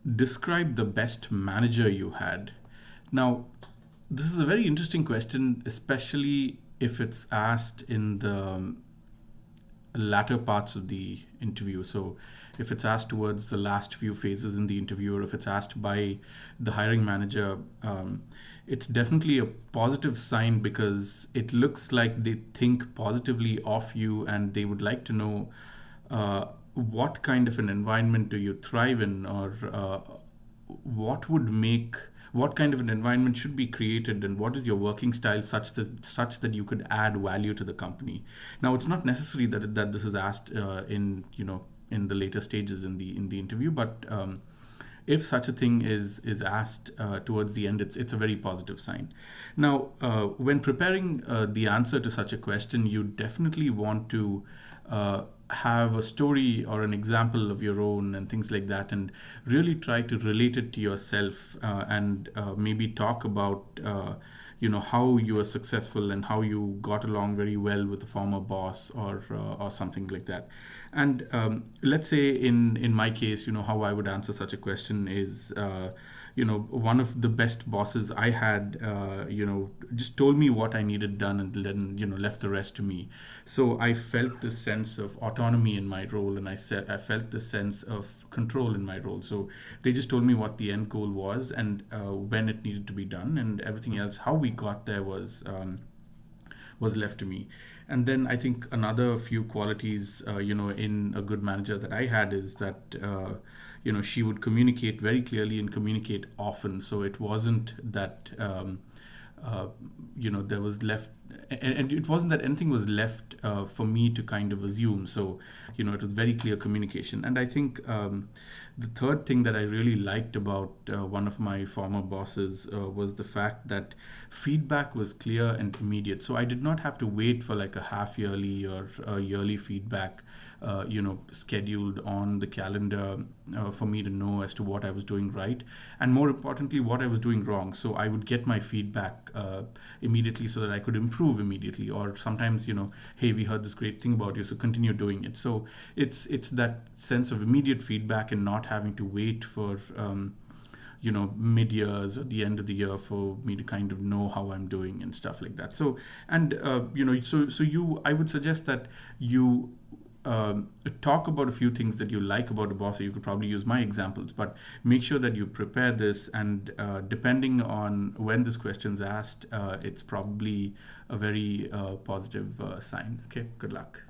describe the best manager you had. Now, this is a very interesting question, especially if it's asked in the latter parts of the interview. So, if it's asked towards the last few phases in the interview, or if it's asked by the hiring manager, it's definitely a positive sign because it looks like they think positively of you and they would like to know what kind of an environment do you thrive in, or what would make what kind of an environment should be created, and what is your working style such that you could add value to the company. Now, it's not necessary that this is asked in the later stages in the interview, but if such a thing is asked towards the end, it's a very positive sign. Now, when preparing the answer to such a question, you definitely want to have a story or an example of your own and things like that, and really try to relate it to yourself, and maybe talk about how you were successful and how you got along very well with a former boss, or something like that. And let's say in my case, how I would answer such a question is, one of the best bosses I had, just told me what I needed done and then, left the rest to me. So I felt this sense of autonomy in my role, and I felt this sense of control in my role. So they just told me what the end goal was, and when it needed to be done, and everything else, how we got there was left to me. And then I think another few qualities, in a good manager that I had is that, she would communicate very clearly and communicate often. So it wasn't that, there was left, and it wasn't that anything was left for me to kind of assume. So, it was very clear communication. And I think the third thing that I really liked about one of my former bosses was the fact that feedback was clear and immediate. So I did not have to wait for like a half yearly or a yearly feedback, scheduled on the calendar for me to know as to what I was doing right, and more importantly, what I was doing wrong. So I would get my feedback immediately so that I could improve immediately. Or sometimes, hey, we heard this great thing about you, so continue doing it. So it's that sense of immediate feedback and not having to wait for mid years or the end of the year for me to kind of know how I'm doing and stuff like that. So, and I would suggest that you talk about a few things that you like about a boss. So you could probably use my examples, but make sure that you prepare this. And depending on when this question's asked, it's probably a very positive sign. Okay, good luck.